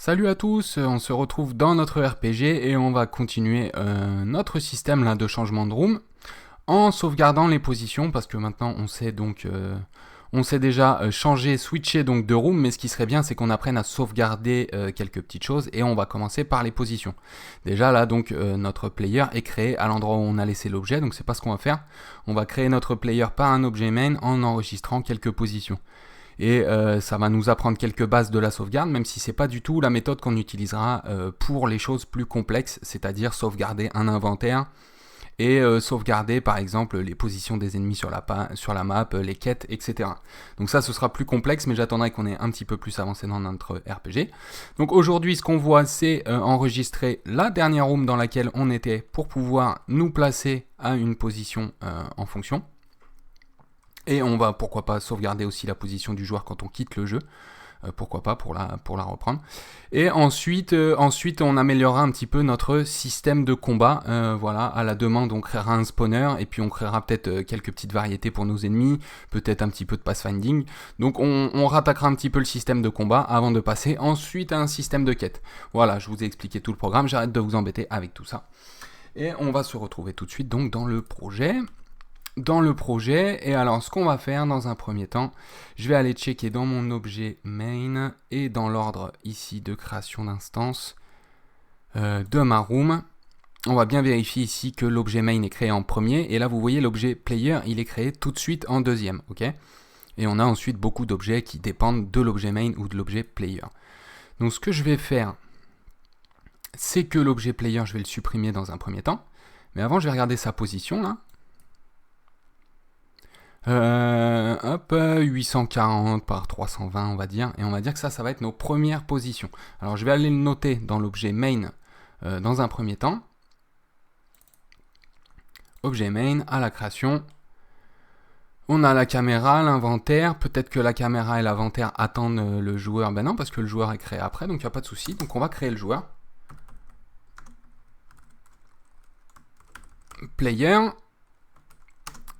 Salut à tous, on se retrouve dans notre RPG et on va continuer notre système là, de changement de room en sauvegardant les positions parce que maintenant on sait donc on sait déjà changer, switcher donc de room, mais ce qui serait bien c'est qu'on apprenne à sauvegarder quelques petites choses et on va commencer par les positions. Déjà là donc notre player est créé à l'endroit où on a laissé l'objet, donc c'est pas ce qu'on va faire. On va créer notre player par un objet main en enregistrant quelques positions. Et ça va nous apprendre quelques bases de la sauvegarde, même si c'est pas du tout la méthode qu'on utilisera pour les choses plus complexes, c'est-à-dire sauvegarder un inventaire et sauvegarder par exemple les positions des ennemis sur la map, les quêtes, etc. Donc ça ce sera plus complexe, mais j'attendrai qu'on ait un petit peu plus avancé dans notre RPG. Donc aujourd'hui ce qu'on voit c'est enregistrer la dernière room dans laquelle on était pour pouvoir nous placer à une position en fonction. Et on va pourquoi pas sauvegarder aussi la position du joueur quand on quitte le jeu. Pourquoi pas pour la reprendre. Et ensuite on améliorera un petit peu notre système de combat. Voilà, à la demande on créera un spawner et puis on créera peut-être quelques petites variétés pour nos ennemis, peut-être un petit peu de pathfinding. Donc on rattaquera un petit peu le système de combat avant de passer ensuite à un système de quête. Voilà, je vous ai expliqué tout le programme, j'arrête de vous embêter avec tout ça. Et on va se retrouver tout de suite donc dans le projet. Et alors ce qu'on va faire dans un premier temps, je vais aller checker dans mon objet main et dans l'ordre ici de création d'instance de ma room. On va bien vérifier ici que l'objet main est créé en premier, et là vous voyez l'objet player il est créé tout de suite en deuxième, ok. Et on a ensuite beaucoup d'objets qui dépendent de l'objet main ou de l'objet player. Donc ce que je vais faire, c'est que l'objet player je vais le supprimer dans un premier temps, mais avant je vais regarder sa position là. Hop, 840 par 320 on va dire, et on va dire que ça va être nos premières positions. Alors je vais aller le noter dans l'objet main dans un premier temps. Objet main, à la création, on a la caméra, l'inventaire, peut-être que la caméra et l'inventaire attendent le joueur, ben non parce que le joueur est créé après, donc il n'y a pas de souci, donc on va créer le joueur. Player,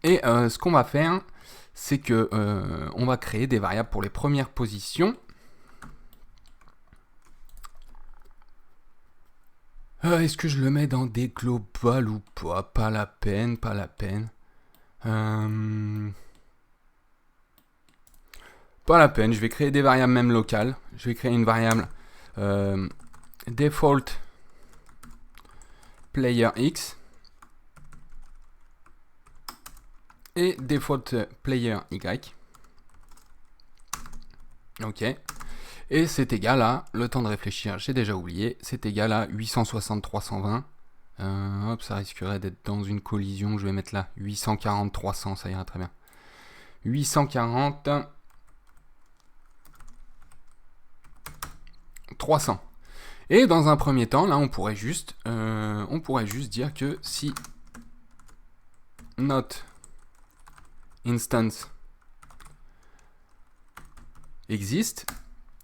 et ce qu'on va faire, c'est que on va créer des variables pour les premières positions. Est-ce que je le mets dans des globales ou pas? Pas la peine. Pas la peine, je vais créer des variables même locales. Je vais créer une variable default player x et default player y. Ok. Et c'est égal à, le temps de réfléchir, j'ai déjà oublié, c'est égal à 860-320. Hop, ça risquerait d'être dans une collision, je vais mettre là 840-300, ça ira très bien. 840 300. Et dans un premier temps, là, on pourrait juste dire que si not instance existe,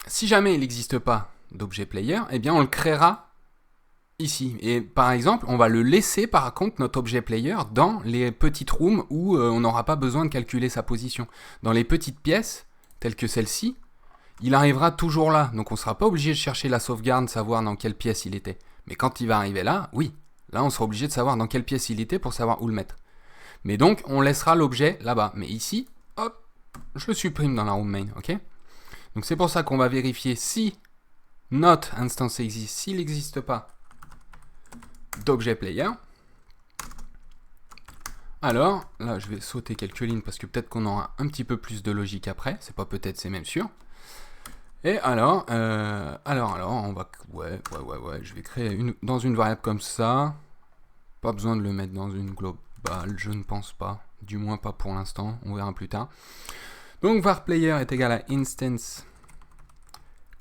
si jamais il n'existe pas d'objet player, eh bien on le créera ici. Et par exemple, on va le laisser par contre notre objet player dans les petites rooms où on n'aura pas besoin de calculer sa position. Dans les petites pièces, telles que celle-ci, il arrivera toujours là. Donc on ne sera pas obligé de chercher la sauvegarde, savoir dans quelle pièce il était. Mais quand il va arriver là, oui. Là, on sera obligé de savoir dans quelle pièce il était pour savoir où le mettre. Mais donc, on laissera l'objet là-bas. Mais ici, hop, je le supprime dans la room main, ok? Donc c'est pour ça qu'on va vérifier si notre instance existe, s'il n'existe pas d'objet player. Alors, là je vais sauter quelques lignes parce que peut-être qu'on aura un petit peu plus de logique après, c'est pas peut-être, c'est même sûr. Et alors, on va, ouais, je vais créer dans une variable comme ça. Pas besoin de le mettre dans une globale, je ne pense pas, du moins pas pour l'instant, on verra plus tard. Donc var player est égal à instance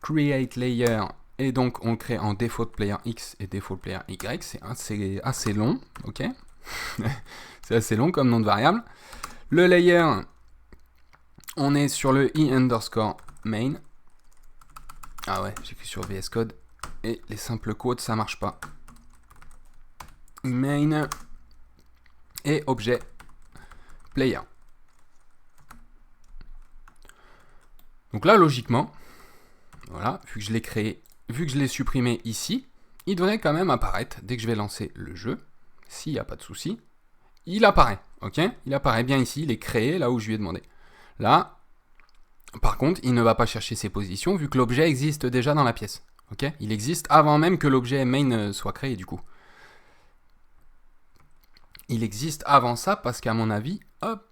create layer, et donc on crée en default player x et default player y. C'est assez long, ok. C'est assez long comme nom de variable. Le layer, on est sur le i underscore main. Ah ouais, j'écris sur VS Code et les simples codes ça marche pas. Main et objet player. Donc là, logiquement, voilà, vu que je l'ai créé vu que je l'ai supprimé ici, il devrait quand même apparaître dès que je vais lancer le jeu. S'il n'y a pas de souci, il apparaît, ok? Il apparaît bien ici, il est créé là où je lui ai demandé. Là, par contre, il ne va pas chercher ses positions vu que l'objet existe déjà dans la pièce, ok? Il existe avant même que l'objet main soit créé du coup. Il existe avant ça parce qu'à mon avis, hop,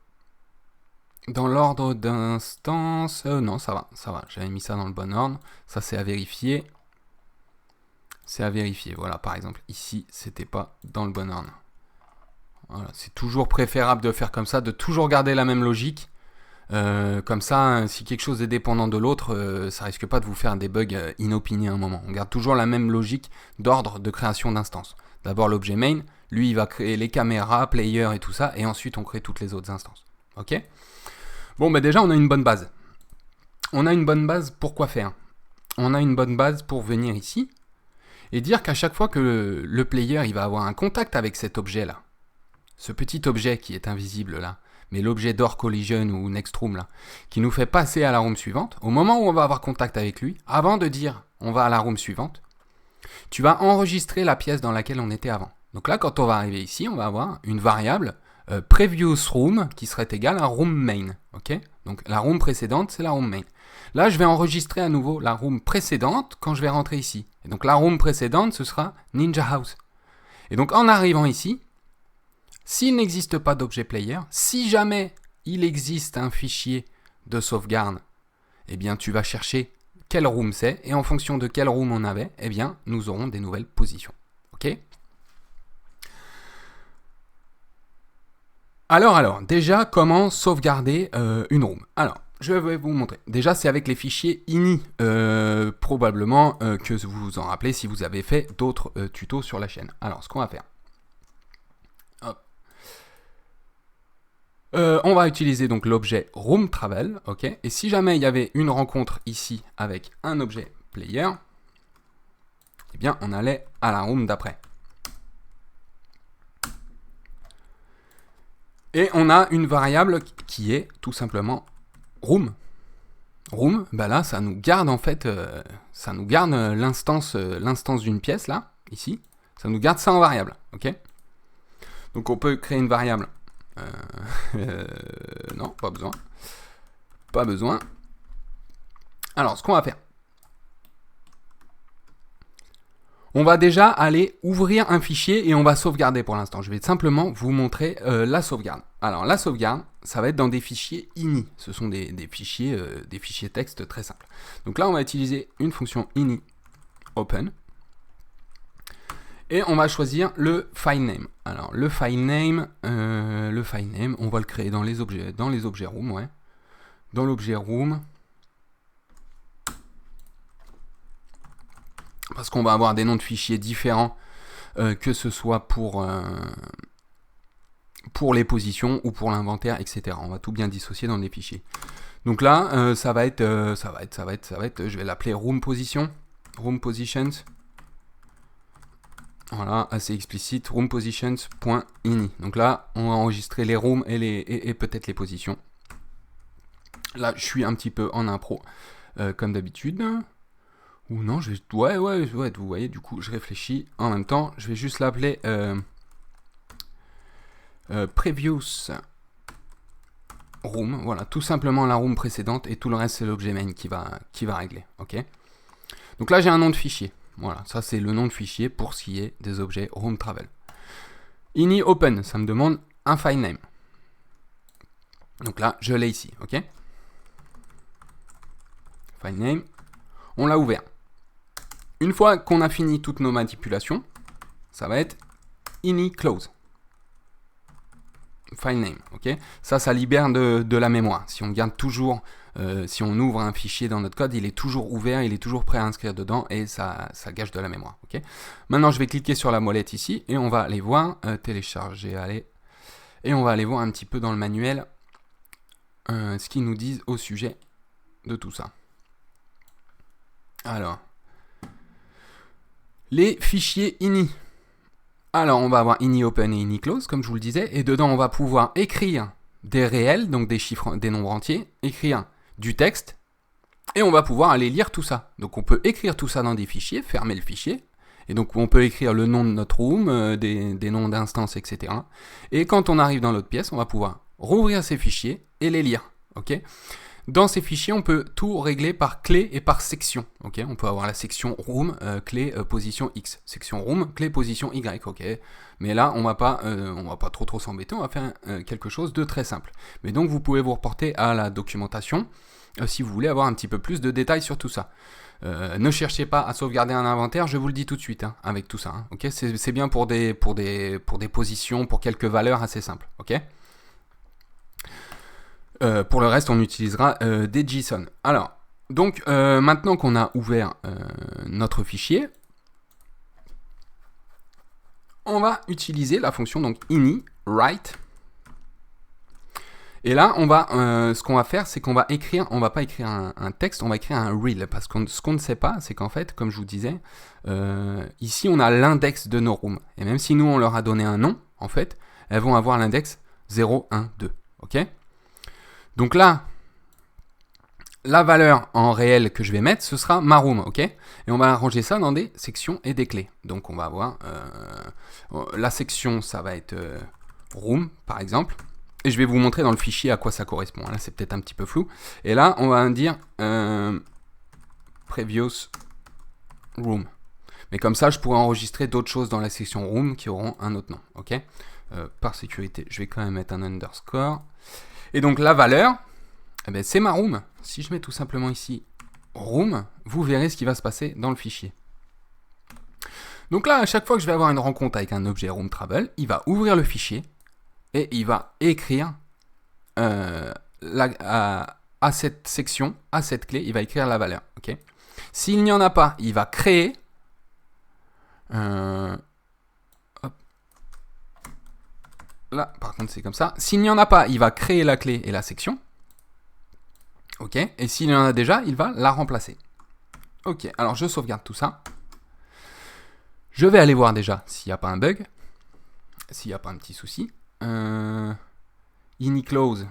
dans l'ordre d'instance... non, ça va, j'avais mis ça dans le bon ordre. Ça, c'est à vérifier. C'est à vérifier, voilà, par exemple, ici, c'était pas dans le bon ordre. Voilà, c'est toujours préférable de faire comme ça, de toujours garder la même logique. Comme ça, si quelque chose est dépendant de l'autre, ça risque pas de vous faire des bugs inopinés à un moment. On garde toujours la même logique d'ordre de création d'instance. D'abord l'objet main, lui il va créer les caméras, player et tout ça, et ensuite on crée toutes les autres instances. Ok? Bon, bah déjà on a une bonne base. On a une bonne base pour quoi faire? On a une bonne base pour venir ici et dire qu'à chaque fois que le player il va avoir un contact avec cet objet là, ce petit objet qui est invisible là, mais l'objet door collision ou next room là, qui nous fait passer à la room suivante, au moment où on va avoir contact avec lui, avant de dire on va à la room suivante, tu vas enregistrer la pièce dans laquelle on était avant. Donc là, quand on va arriver ici, on va avoir une variable previous room qui serait égale à room main. Ok? Donc la room précédente, c'est la room main. Là, je vais enregistrer à nouveau la room précédente quand je vais rentrer ici. Et donc la room précédente, ce sera Ninja House. Et donc en arrivant ici, s'il n'existe pas d'objet player, si jamais il existe un fichier de sauvegarde, eh bien tu vas chercher quelle room c'est, et en fonction de quelle room on avait, eh bien nous aurons des nouvelles positions. Ok? Alors, déjà, comment sauvegarder une room? Alors, je vais vous montrer. Déjà, c'est avec les fichiers ini, probablement que vous vous en rappelez si vous avez fait d'autres tutos sur la chaîne. Alors, ce qu'on va faire, on va utiliser donc l'objet room travel, ok. Et si jamais il y avait une rencontre ici avec un objet player, eh bien on allait à la room d'après. Et on a une variable qui est tout simplement room. Room, bah là ça nous garde en fait, ça nous garde l'instance d'une pièce là, ici. Ça nous garde ça en variable, ok. Donc on peut créer une variable. Non, pas besoin. Pas besoin. Alors, ce qu'on va faire, on va déjà aller ouvrir un fichier et on va sauvegarder pour l'instant. Je vais simplement vous montrer la sauvegarde. Alors, la sauvegarde, ça va être dans des fichiers ini. Ce sont des fichiers texte très simples. Donc là, on va utiliser une fonction ini open. Et on va choisir le file name. Alors le file name, on va le créer dans les objets room, ouais. Dans l'objet room. Parce qu'on va avoir des noms de fichiers différents, que ce soit pour les positions ou pour l'inventaire, etc. On va tout bien dissocier dans les fichiers. Donc là, ça va être, je vais l'appeler room position, room positions. Voilà, assez explicite, room positions.ini. Donc là, on va enregistrer les rooms et peut-être les positions. Là, je suis un petit peu en impro, comme d'habitude. Ou non, je vais... Ouais, vous voyez, du coup, je réfléchis. En même temps, je vais juste l'appeler previous room. Voilà, tout simplement la room précédente et tout le reste, c'est l'objet main qui va régler. Ok. Donc là, j'ai un nom de fichier. Voilà, ça c'est le nom de fichier pour ce qui est des objets room travel. Ini open, ça me demande un file name. Donc là, je l'ai ici, ok. File name, on l'a ouvert. Une fois qu'on a fini toutes nos manipulations, ça va être ini close. File name, ok. Ça libère de la mémoire. Si on garde toujours, si on ouvre un fichier dans notre code, il est toujours ouvert, il est toujours prêt à inscrire dedans et ça gâche de la mémoire, ok. Maintenant, je vais cliquer sur la molette ici et on va aller voir, télécharger, allez, et on va aller voir un petit peu dans le manuel ce qu'ils nous disent au sujet de tout ça. Alors, les fichiers ini. Alors, on va avoir ini open et ini close, comme je vous le disais, et dedans, on va pouvoir écrire des réels, donc des chiffres, des nombres entiers, écrire du texte, Et on va pouvoir aller lire tout ça. Donc on peut écrire tout ça dans des fichiers, fermer le fichier. Et donc on peut écrire le nom de notre room, des noms d'instances, etc. Et quand on arrive dans l'autre pièce, on va pouvoir rouvrir ces fichiers et les lire. Okay, dans ces fichiers, on peut tout régler par clé et par section. Okay, on peut avoir la section room, clé, position X. Section room, clé, position Y. Okay, mais là, on va pas trop s'embêter. On va faire quelque chose de très simple. Mais donc, vous pouvez vous reporter à la documentation si vous voulez avoir un petit peu plus de détails sur tout ça. Ne cherchez pas à sauvegarder un inventaire, je vous le dis tout de suite, hein, avec tout ça. Hein, okay, c'est bien pour des positions, pour quelques valeurs assez simples. Okay, pour le reste, on utilisera des JSON. Alors, donc, maintenant qu'on a ouvert notre fichier, on va utiliser la fonction donc ini write. Et là, ce qu'on va faire, c'est qu'on va écrire, on va pas écrire un texte, on va écrire un rel. Parce que ce qu'on ne sait pas, c'est qu'en fait, comme je vous disais, ici, on a l'index de nos rooms. Et même si nous, on leur a donné un nom, en fait, elles vont avoir l'index 0, 1, 2. OK ? Donc là, la valeur en réel que je vais mettre, ce sera ma room, ok ? Et on va arranger ça dans des sections et des clés. Donc on va avoir la section, ça va être room, par exemple. Et je vais vous montrer dans le fichier à quoi ça correspond. Là, c'est peut-être un petit peu flou. Et là, on va dire previous room. Mais comme ça, je pourrais enregistrer d'autres choses dans la section room qui auront un autre nom, ok ? Par sécurité, je vais quand même mettre un underscore. Et donc la valeur, eh ben, c'est ma room. Si je mets tout simplement ici room, vous verrez ce qui va se passer dans le fichier. Donc là, à chaque fois que je vais avoir une rencontre avec un objet room travel, il va ouvrir le fichier et il va écrire à cette section, à cette clé, il va écrire la valeur. Okay, s'il n'y en a pas, il va créer là, par contre, c'est comme ça. S'il n'y en a pas, il va créer la clé et la section. Ok. Et s'il y en a déjà, il va la remplacer. Ok. Alors, je sauvegarde tout ça. Je vais aller voir déjà s'il n'y a pas un bug. S'il n'y a pas un petit souci. Ini close.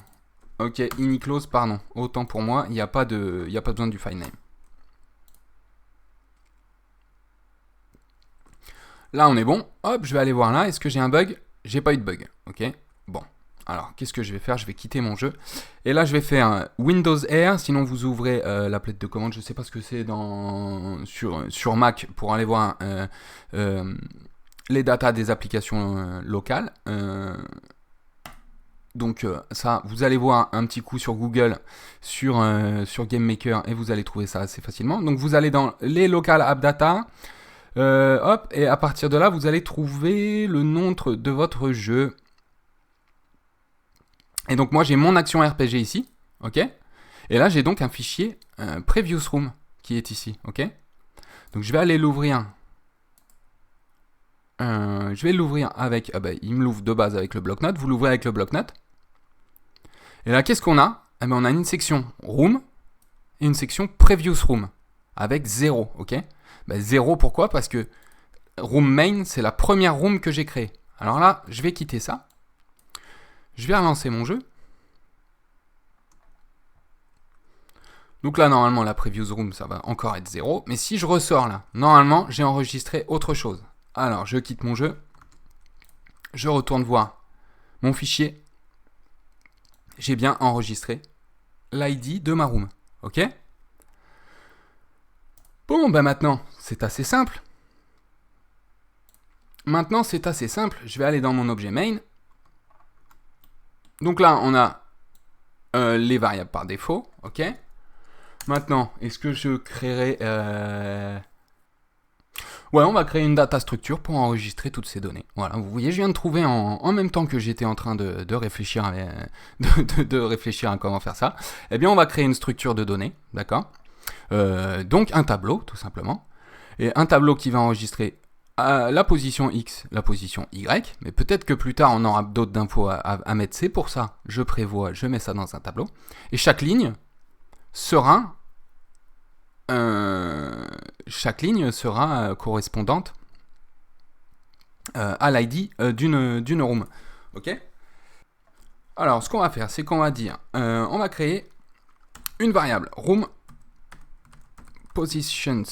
Ok. Ini close, pardon. Autant pour moi, il n'y a pas besoin du file name. Là, on est bon. Hop, je vais aller voir là. Est-ce que j'ai un bug ? J'ai pas eu de bug, ok. Bon, alors qu'est-ce que je vais faire ? Je vais quitter mon jeu. Et là, je vais faire Windows R. Sinon, vous ouvrez l'applet de commande. Je sais pas ce que c'est sur Mac pour aller voir les datas des applications locales. Donc ça, vous allez voir un petit coup sur Google, sur GameMaker, et vous allez trouver ça assez facilement. Donc vous allez dans les local app data. Hop, et à partir de là, vous allez trouver le nom de votre jeu. Et donc moi, j'ai mon action RPG ici, ok. Et là, j'ai donc un fichier Previous Room qui est ici, ok. Donc je vais aller l'ouvrir. Je vais l'ouvrir avec... il me l'ouvre de base avec le bloc-notes. Vous l'ouvrez avec le bloc-notes. Et là, qu'est-ce qu'on a ? On a une section Room et une section Previous Room avec 0, ok. 0, pourquoi ? Parce que room main, c'est la première room que j'ai créée. Alors là, je vais quitter ça. Je vais relancer mon jeu. Donc là, normalement, la previous room, ça va encore être 0. Mais si je ressors là, normalement, j'ai enregistré autre chose. Alors, je quitte mon jeu. Je retourne voir mon fichier. J'ai bien enregistré l'ID de ma room. Ok ? Bon, maintenant, c'est assez simple. Je vais aller dans mon objet main. Donc là, on a les variables par défaut. Ok. Maintenant, est-ce que je créerai... Ouais, on va créer une data structure pour enregistrer toutes ces données. Voilà, vous voyez, je viens de trouver en même temps que j'étais en train de réfléchir à comment faire ça. Eh bien, on va créer une structure de données, d'accord ? Donc un tableau, tout simplement. Et un tableau qui va enregistrer la position X, la position Y. Mais peut-être que plus tard, on aura d'autres infos à mettre. C'est pour ça, je mets ça dans un tableau. Et chaque ligne sera correspondante à l'ID d'une room. Ok ? Alors, ce qu'on va faire, c'est qu'on va dire, on va créer une variable room positions,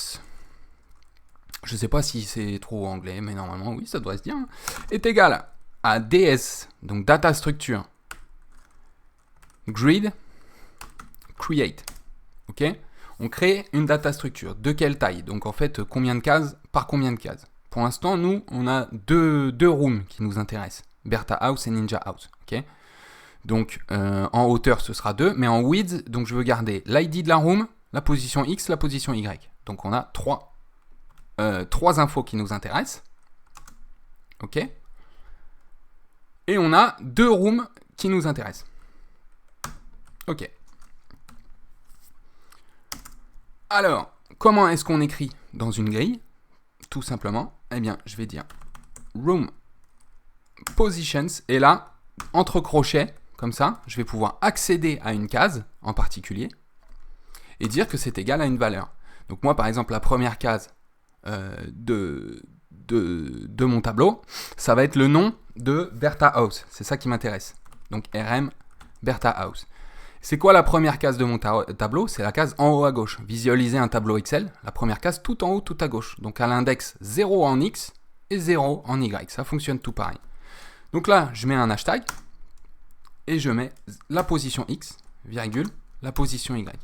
je sais pas si c'est trop anglais, mais normalement oui, ça devrait se dire, hein, est égal à ds, donc data structure, grid, create. Ok, on crée une data structure. De quelle taille? Donc en fait, combien de cases par combien de cases? Pour l'instant, nous, on a deux rooms qui nous intéressent. Bertha House et Ninja House. Ok, donc en hauteur, ce sera 2, mais en width, donc je veux garder l'ID de la room, la position X, la position Y. Donc on a trois infos qui nous intéressent. Ok, et on a 2 rooms qui nous intéressent. Ok. Alors, comment est-ce qu'on écrit dans une grille? Tout simplement, eh bien, je vais dire room positions, et là, entre crochets, comme ça, je vais pouvoir accéder à une case en particulier et dire que c'est égal à une valeur. Donc moi, par exemple, la première case de mon tableau, ça va être le nom de Bertha House. C'est ça qui m'intéresse. Donc RM Bertha House. C'est quoi la première case de mon tableau? C'est la case en haut à gauche. Visualiser un tableau Excel, la première case tout en haut, tout à gauche. Donc à l'index 0 en X et 0 en Y. Ça fonctionne tout pareil. Donc là, je mets un hashtag et je mets la position X, virgule, la position Y.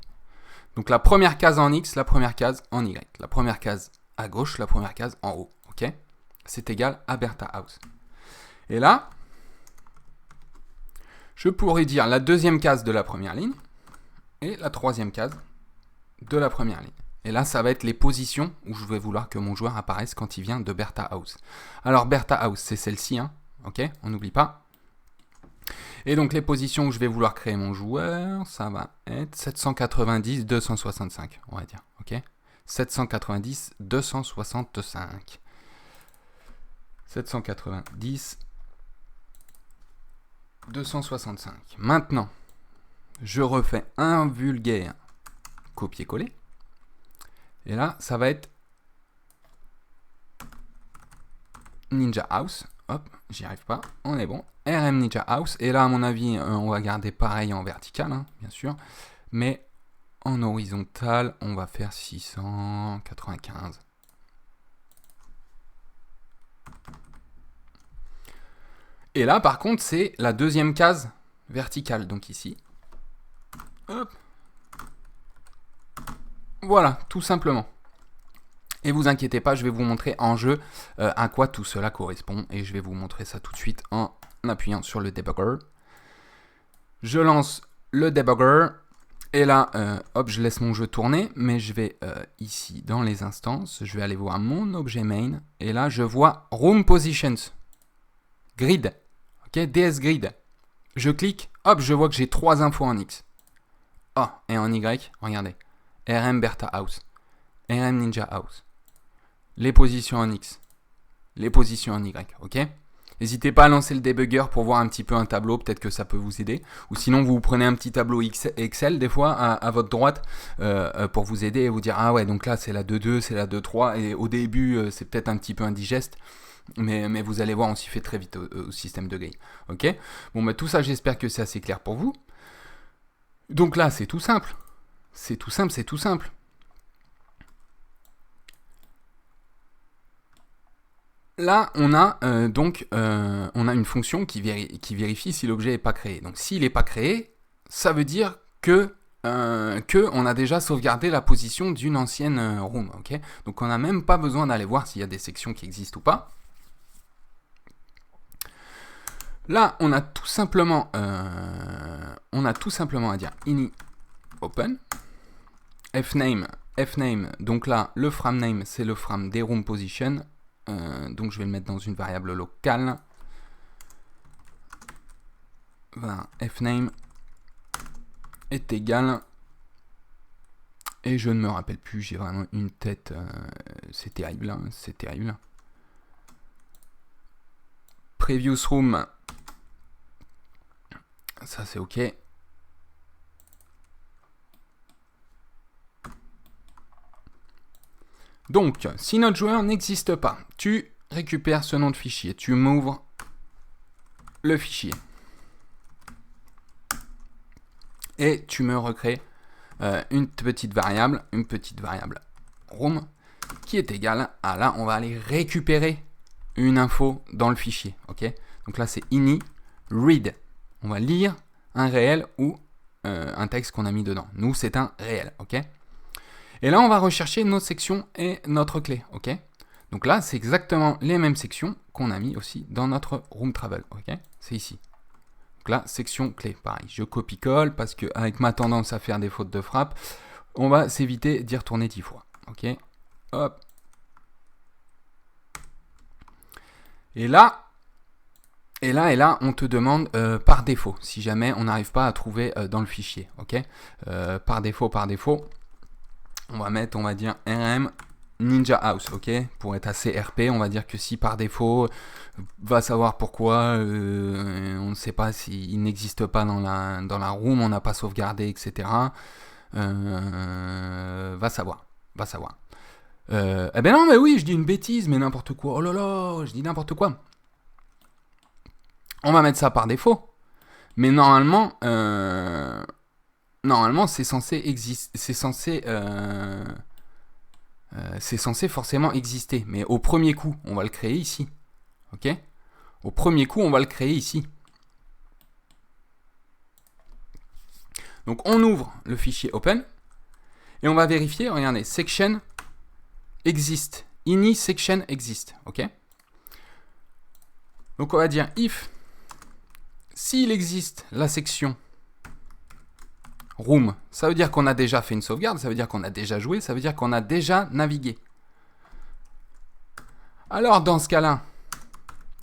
Donc la première case en X, la première case en Y. La première case à gauche, la première case en haut. Ok, c'est égal à Bertha House. Et là, je pourrais dire la deuxième case de la première ligne et la troisième case de la première ligne. Et là, ça va être les positions où je vais vouloir que mon joueur apparaisse quand il vient de Bertha House. Alors, Bertha House, c'est celle-ci, hein, ok, on n'oublie pas. Et donc, les positions où je vais vouloir créer mon joueur, ça va être 790, 265, on va dire, ok. 790, 265. 790, 265. Maintenant, je refais un vulgaire copier-coller. Et là, ça va être Ninja House. Hop, j'y arrive pas. On est bon. RM Ninja House. Et là, à mon avis, on va garder pareil en vertical, hein, bien sûr. Mais en horizontal, on va faire 695. Et là, par contre, c'est la deuxième case verticale. Donc ici. Hop. Voilà, tout simplement. Et vous inquiétez pas, je vais vous montrer en jeu à quoi tout cela correspond. Et je vais vous montrer ça tout de suite en appuyant sur le debugger. Je lance le debugger. Et là, hop, je laisse mon jeu tourner. Mais je vais ici, dans les instances, je vais aller voir mon objet main. Et là, je vois Room Positions. Grid. Ok, DS Grid. Je clique, hop, je vois que j'ai 3 infos en X. Oh, et en Y, regardez. RM Bertha House. RM Ninja House. Les positions en X. Les positions en Y, ok? N'hésitez pas à lancer le debugger pour voir un petit peu un tableau, peut-être que ça peut vous aider. Ou sinon, vous prenez un petit tableau Excel, des fois, à votre droite, pour vous aider et vous dire, ah ouais, donc là, c'est la 2.2, c'est la 2.3, et au début, c'est peut-être un petit peu indigeste. Mais vous allez voir, on s'y fait très vite au système de grille. Ok? Bon, bah, tout ça, j'espère que c'est assez clair pour vous. Donc là, c'est tout simple. C'est tout simple, c'est tout simple. Là, on a on a une fonction qui vérifie si l'objet n'est pas créé. Donc, s'il n'est pas créé, ça veut dire que on a déjà sauvegardé la position d'une ancienne room. Okay, donc, on n'a même pas besoin d'aller voir s'il y a des sections qui existent ou pas. Là, on a tout simplement à dire ini open fname. Donc là, le frame name, c'est le frame des room position. Donc je vais le mettre dans une variable locale. Voilà, fname est égal. Et je ne me rappelle plus, j'ai vraiment une tête. C'est terrible, hein, c'est terrible. Previous room. Ça c'est ok. Donc, si notre joueur n'existe pas, tu récupères ce nom de fichier, tu m'ouvres le fichier et tu me recrées une petite variable room qui est égale à là, on va aller récupérer une info dans le fichier. Ok, donc là c'est ini read. On va lire un réel ou un texte qu'on a mis dedans. Nous c'est un réel. Ok. Et là on va rechercher notre section et notre clé. Ok. Donc là c'est exactement les mêmes sections qu'on a mis aussi dans notre room travel. Ok. C'est ici. Donc là section clé. Pareil. Je copie-colle parce que avec ma tendance à faire des fautes de frappe, on va s'éviter d'y retourner 10 fois. Ok. Hop. Et là, on te demande par défaut, si jamais on n'arrive pas à trouver dans le fichier, ok. Par défaut, on va mettre, on va dire rm ninja house, ok. Pour être assez RP, on va dire que si par défaut, va savoir pourquoi, on ne sait pas s'il n'existe pas dans la room, on n'a pas sauvegardé, etc. Va savoir. Eh ben non, mais oui, je dis une bêtise, mais n'importe quoi. Oh là là, je dis n'importe quoi. On va mettre ça par défaut. Mais normalement, c'est censé exister. C'est censé forcément exister. Mais au premier coup, on va le créer ici. Ok ? Au premier coup, on va le créer ici. Donc on ouvre le fichier open. Et on va vérifier, regardez, section existe. Ini section existe. Ok ? Donc on va dire if, s'il existe la section room, ça veut dire qu'on a déjà fait une sauvegarde, ça veut dire qu'on a déjà joué, ça veut dire qu'on a déjà navigué. Alors dans ce cas-là,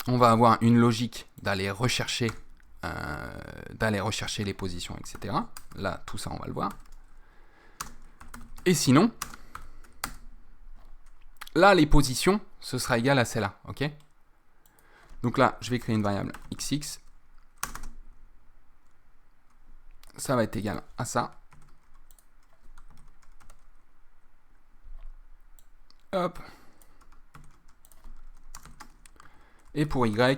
on va avoir une logique d'aller rechercher les positions, etc. Là, tout ça, on va le voir. Et sinon, là, les positions, ce sera égal à celle-là, ok ? Donc là, je vais créer une variable xx. Ça va être égal à ça. Hop. Et pour y,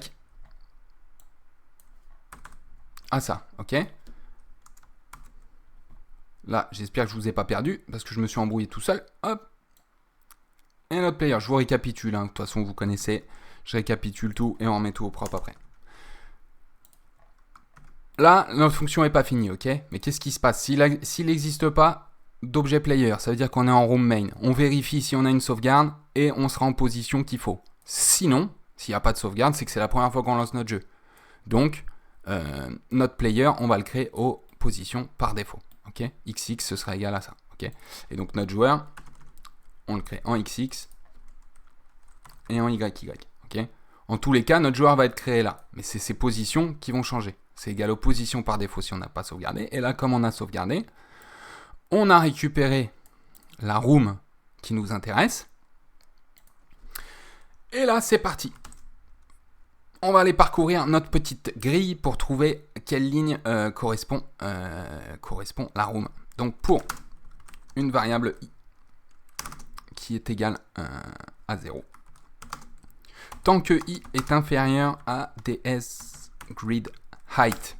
à ça, ok ? Là, j'espère que je ne vous ai pas perdu, parce que je me suis embrouillé tout seul. Hop. Et notre player, je vous récapitule, hein. De toute façon, vous connaissez. Je récapitule tout et on remet tout au propre après. Là, notre fonction n'est pas finie, ok ? Mais qu'est-ce qui se passe ? S'il n'existe pas d'objet player, ça veut dire qu'on est en room main. On vérifie si on a une sauvegarde et on sera en position qu'il faut. Sinon, s'il n'y a pas de sauvegarde, c'est que c'est la première fois qu'on lance notre jeu. Donc, notre player, on va le créer aux positions par défaut. Ok ? XX, ce sera égal à ça. Ok ? Et donc, notre joueur, on le crée en XX et en YY. Ok ? En tous les cas, notre joueur va être créé là. Mais c'est ses positions qui vont changer. C'est égal aux positions par défaut si on n'a pas sauvegardé. Et là, comme on a sauvegardé, on a récupéré la room qui nous intéresse. Et là, c'est parti. On va aller parcourir notre petite grille pour trouver quelle ligne correspond la room. Donc pour une variable i qui est égale à 0, tant que i est inférieur à ds grid height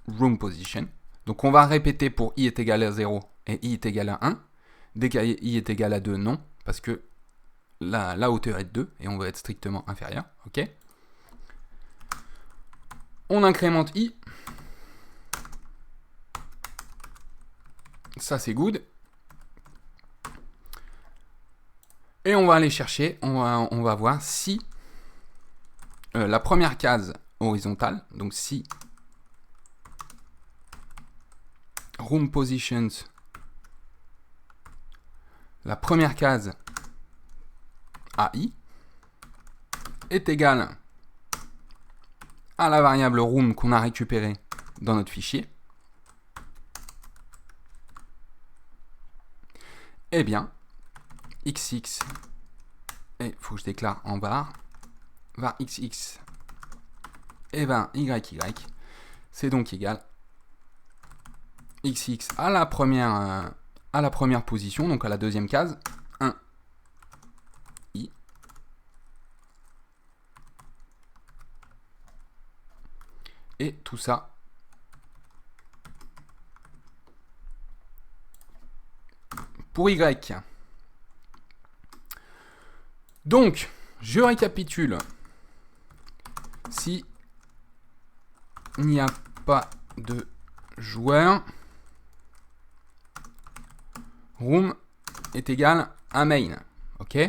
room position. Donc on va répéter pour i est égal à 0 et i est égal à 1. Dès i est égal à 2, non, parce que la hauteur est de 2 et on va être strictement inférieur. Ok. On incrémente i. Ça c'est good. Et on va aller chercher, on va voir si la première case horizontale, donc si room positions, la première case AI est égale à la variable room qu'on a récupérée dans notre fichier, eh bien, xx, et il faut que je déclare en var xx et var yy, c'est donc égal xx à la première position, donc à la deuxième case, 1 i, et tout ça pour Y. Donc, je récapitule. Si il n'y a pas de joueur, room est égal à main. Ok?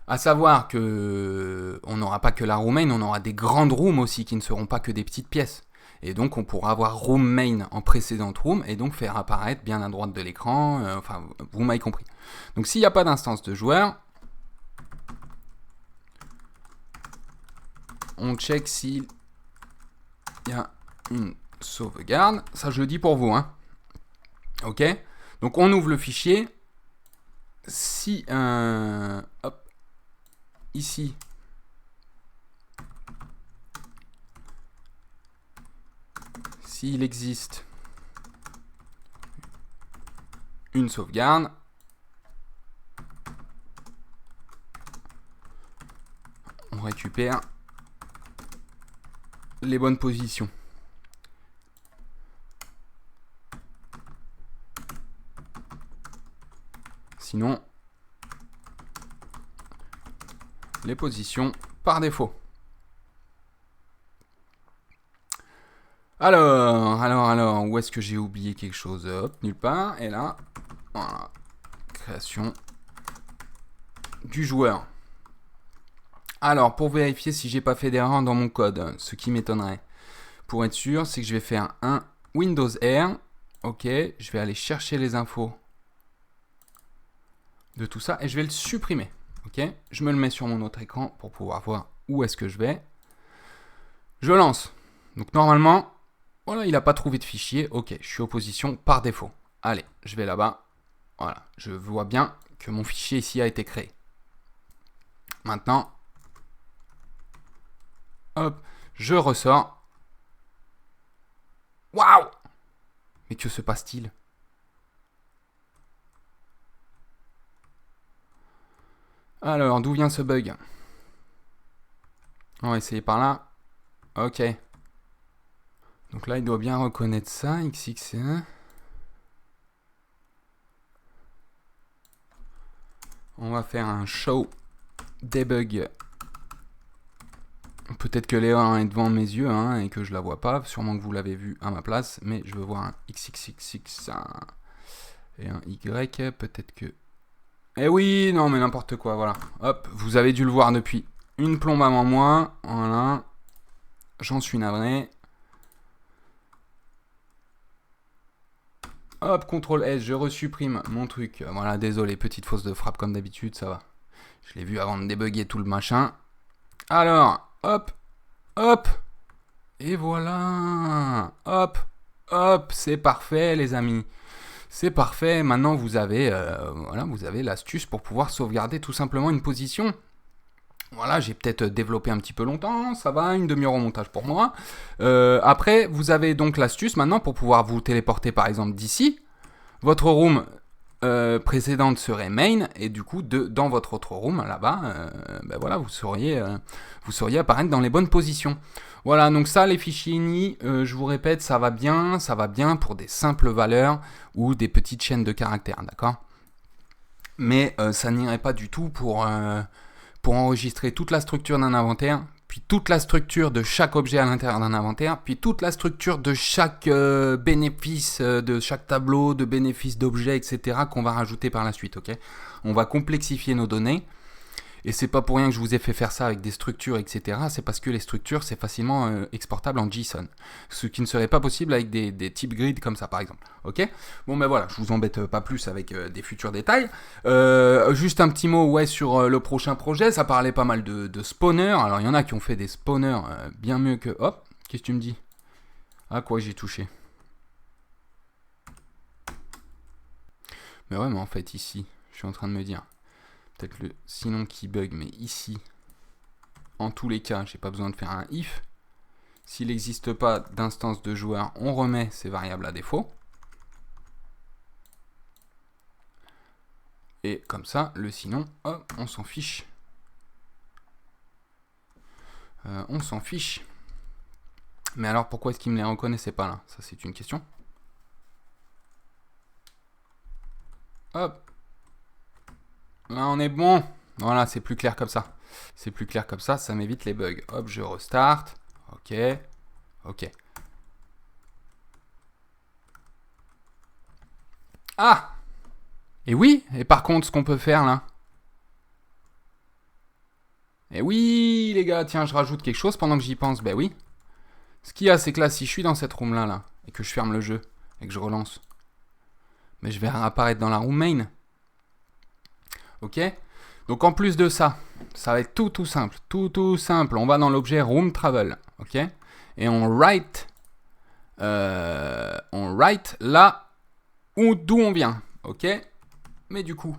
À savoir que on n'aura pas que la room main, on aura des grandes rooms aussi qui ne seront pas que des petites pièces. Et donc on pourra avoir room main en précédente room et donc faire apparaître bien à droite de l'écran, enfin vous m'avez compris. Donc s'il n'y a pas d'instance de joueur, on check s'il y a une sauvegarde. Ça je le dis pour vous, hein. Ok? Donc on ouvre le fichier. Si hop, ici s'il existe une sauvegarde, on récupère les bonnes positions. Sinon, les positions par défaut. Alors, où est-ce que j'ai oublié quelque chose? Hop, nulle part. Et là, voilà, création du joueur. Alors, pour vérifier si j'ai pas fait d'erreur dans mon code, ce qui m'étonnerait, pour être sûr, c'est que je vais faire un Windows R. Ok, je vais aller chercher les infos de tout ça et je vais le supprimer. Ok, je me le mets sur mon autre écran pour pouvoir voir où est-ce que je vais. Je lance. Donc normalement, voilà, il n'a pas trouvé de fichier. Ok, je suis opposition par défaut. Allez, je vais là-bas. Voilà, je vois bien que mon fichier ici a été créé. Maintenant, hop, je ressors. Waouh! Mais que se passe-t-il? Alors, d'où vient ce bug? On va essayer par là. Ok. Donc là, il doit bien reconnaître ça, XX1. On va faire un show debug. Peut-être que l'erreur est devant mes yeux hein, et que je la vois pas. Sûrement que vous l'avez vu à ma place. Mais je veux voir un XXXX et un Y. Peut-être que... Eh oui, non mais n'importe quoi, voilà. Hop, vous avez dû le voir depuis une plombe avant moi. Voilà. J'en suis navré. Hop, CTRL S, je resupprime mon truc. Voilà, désolé, petite fausse de frappe comme d'habitude, ça va. Je l'ai vu avant de débugger tout le machin. Alors, hop, hop. Et voilà. Hop, hop, c'est parfait les amis. C'est parfait, maintenant vous avez voilà, vous avez l'astuce pour pouvoir sauvegarder tout simplement une position. Voilà, j'ai peut-être développé un petit peu longtemps, ça va, une demi-heure au montage pour moi. Après, vous avez donc l'astuce maintenant pour pouvoir vous téléporter par exemple d'ici. Votre room précédente serait main, et du coup, dans votre autre room, là-bas, ben voilà, vous sauriez apparaître dans les bonnes positions. Voilà, donc ça, les fichiers INI, je vous répète, ça va bien pour des simples valeurs ou des petites chaînes de caractères, d'accord? Mais ça n'irait pas du tout pour enregistrer toute la structure d'un inventaire, puis toute la structure de chaque objet à l'intérieur d'un inventaire, puis toute la structure de chaque bénéfice, de chaque tableau, de bénéfices d'objets, etc. qu'on va rajouter par la suite, ok? On va complexifier nos données, et c'est pas pour rien que je vous ai fait faire ça avec des structures, etc. C'est parce que les structures, c'est facilement exportable en JSON, ce qui ne serait pas possible avec des types grid comme ça, par exemple, ok? Bon ben voilà, je vous embête pas plus avec des futurs détails. Juste un petit mot ouais, sur le prochain projet, ça parlait pas mal de spawners. Alors il y en a qui ont fait des spawners bien mieux que... Hop, qu'est-ce que tu me dis? Ah quoi, j'ai touché. Mais ouais, mais en fait ici, je suis en train de me dire, peut-être le sinon qui bug, mais ici, en tous les cas, j'ai pas besoin de faire un if. S'il n'existe pas d'instance de joueur, on remet ces variables à défaut. Et comme ça, le sinon, hop, on s'en fiche. On s'en fiche. Mais alors, pourquoi est-ce qu'il ne me les reconnaissait pas là? Ça, c'est une question. Hop, Là, on est bon. Voilà, c'est plus clair comme ça. C'est plus clair comme ça m'évite les bugs. Hop, je restart. Ok. Ok. Ah! Et oui, et par contre, ce qu'on peut faire là. Et oui, les gars, tiens, je rajoute quelque chose pendant que j'y pense. Ben oui. Ce qu'il y a, c'est que là, si je suis dans cette room là, et que je ferme le jeu, et que je relance, mais je vais réapparaître dans la room main. Ok? Donc en plus de ça, ça va être tout simple. Tout simple. On va dans l'objet room travel. Ok? Et on write là d'où on vient. Ok? Mais du coup,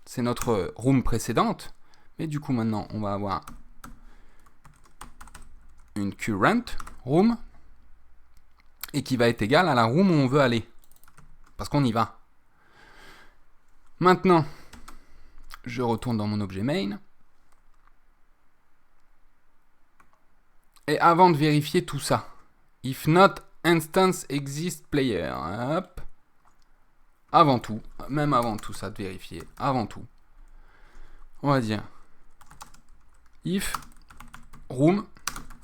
c'est notre room précédente. Mais du coup, maintenant, on va avoir une current room et qui va être égale à la room où on veut aller. Parce qu'on y va. Maintenant, je retourne dans mon objet main. Et avant de vérifier tout ça, if not instance exist player, hop. Avant tout, même avant tout ça de vérifier, avant tout, on va dire if room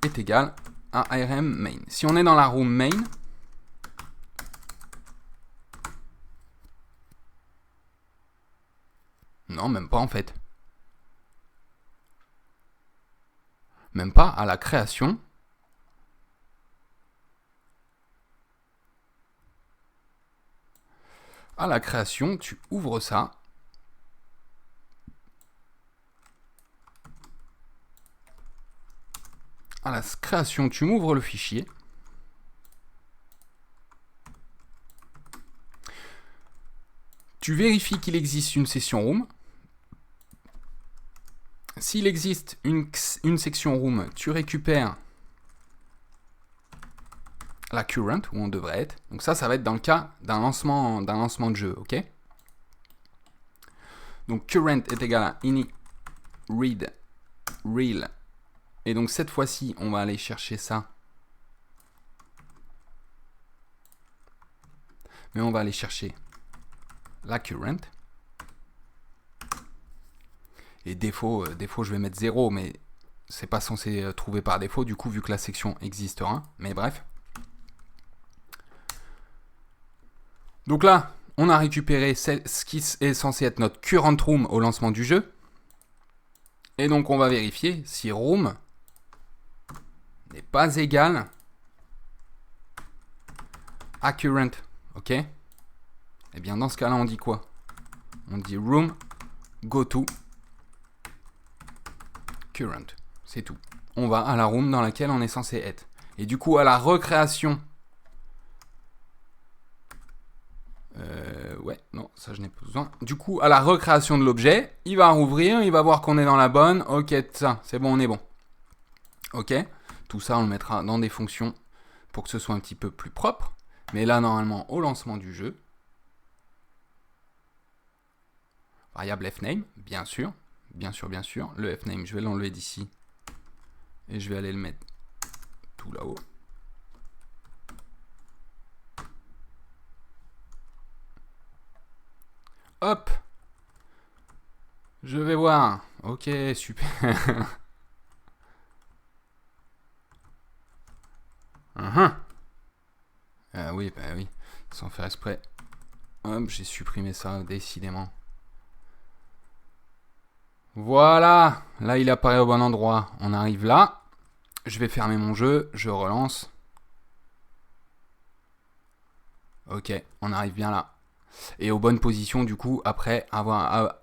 est égal à rm main. Si on est dans la room main, non, même pas en fait. Même pas à la création. À la création, tu ouvres ça. À la création, tu m'ouvres le fichier. Tu vérifies qu'il existe une session room. S'il existe une section room, tu récupères la current où on devrait être. Donc ça va être dans le cas d'un lancement de jeu, ok? Donc current est égal à ini read real. Et donc cette fois-ci, on va aller chercher ça. Mais on va aller chercher la current. Et défaut, je vais mettre 0, mais c'est pas censé trouver par défaut, du coup, vu que la section existera. Mais bref. Donc là, on a récupéré ce qui est censé être notre current room au lancement du jeu. Et donc, on va vérifier si room n'est pas égal à current. Ok? Et bien, dans ce cas-là, on dit quoi? On dit room goto current. C'est tout. On va à la room dans laquelle on est censé être. Et du coup, à la recréation... ouais, non, ça je n'ai pas besoin. Du coup, à la recréation de l'objet, il va rouvrir, il va voir qu'on est dans la bonne. Ok, ça, c'est bon, on est bon. Ok, tout ça, on le mettra dans des fonctions pour que ce soit un petit peu plus propre. Mais là, normalement, au lancement du jeu, variable fname, bien sûr. Bien sûr. Le fname, je vais l'enlever d'ici. Et je vais aller le mettre tout là-haut. Hop. Je vais voir. Ok, super. Oui, bah oui. Sans faire exprès. Hop, j'ai supprimé ça, décidément. Voilà. Là, il apparaît au bon endroit. On arrive là. Je vais fermer mon jeu. Je relance. Ok, on arrive bien là. Et aux bonnes positions, du coup, après, à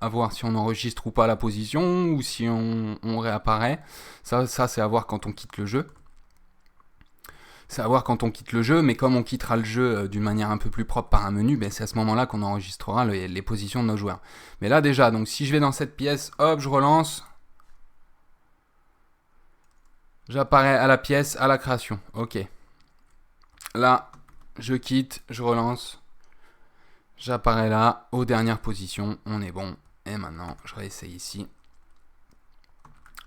voir si on enregistre ou pas la position, ou si on réapparaît. Ça c'est à voir quand on quitte le jeu. C'est à voir quand on quitte le jeu, mais comme on quittera le jeu d'une manière un peu plus propre par un menu, ben c'est à ce moment-là qu'on enregistrera les positions de nos joueurs. Mais là déjà, donc si je vais dans cette pièce, hop, je relance. J'apparais à la pièce, à la création. Ok. Là, je quitte, je relance. J'apparais là, aux dernières positions, on est bon. Et maintenant, je réessaye ici.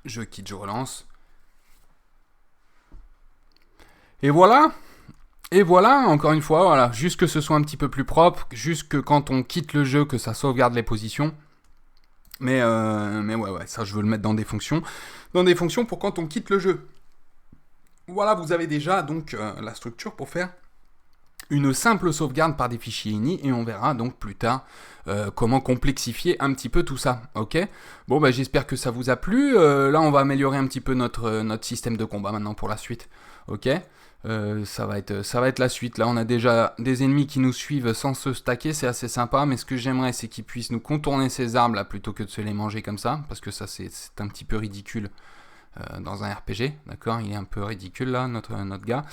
Je quitte, je relance. Et voilà. Et voilà, encore une fois, voilà, juste que ce soit un petit peu plus propre, juste que quand on quitte le jeu, que ça sauvegarde les positions. Mais ouais, ça je veux le mettre dans des fonctions. Dans des fonctions pour quand on quitte le jeu. Voilà, vous avez déjà donc la structure pour faire une simple sauvegarde par des fichiers ini et on verra donc plus tard comment complexifier un petit peu tout ça, ok. Bon, bah, j'espère que ça vous a plu. Là, on va améliorer un petit peu notre système de combat maintenant pour la suite, ok. Ça va être la suite. Là, on a déjà des ennemis qui nous suivent sans se stacker, c'est assez sympa, mais ce que j'aimerais, c'est qu'ils puissent nous contourner ces arbres là plutôt que de se les manger comme ça, parce que ça, c'est un petit peu ridicule dans un RPG, d'accord. Il est un peu ridicule là, notre gars.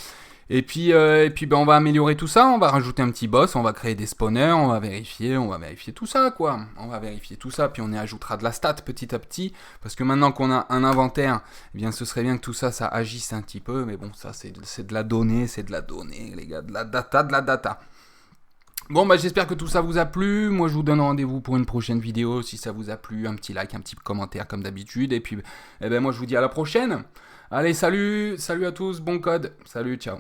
Et puis ben, on va améliorer tout ça, on va rajouter un petit boss, on va créer des spawners, on va vérifier tout ça, quoi. On va vérifier tout ça, puis on y ajoutera de la stat petit à petit, parce que maintenant qu'on a un inventaire, eh bien ce serait bien que tout ça, ça agisse un petit peu, mais bon, ça c'est de la donnée, les gars, de la data. Bon, bah j'espère que tout ça vous a plu. Moi, je vous donne rendez-vous pour une prochaine vidéo. Si ça vous a plu, un petit like, un petit commentaire comme d'habitude. Et puis, eh ben, moi, je vous dis à la prochaine. Allez, salut à tous, bon code. Salut, ciao.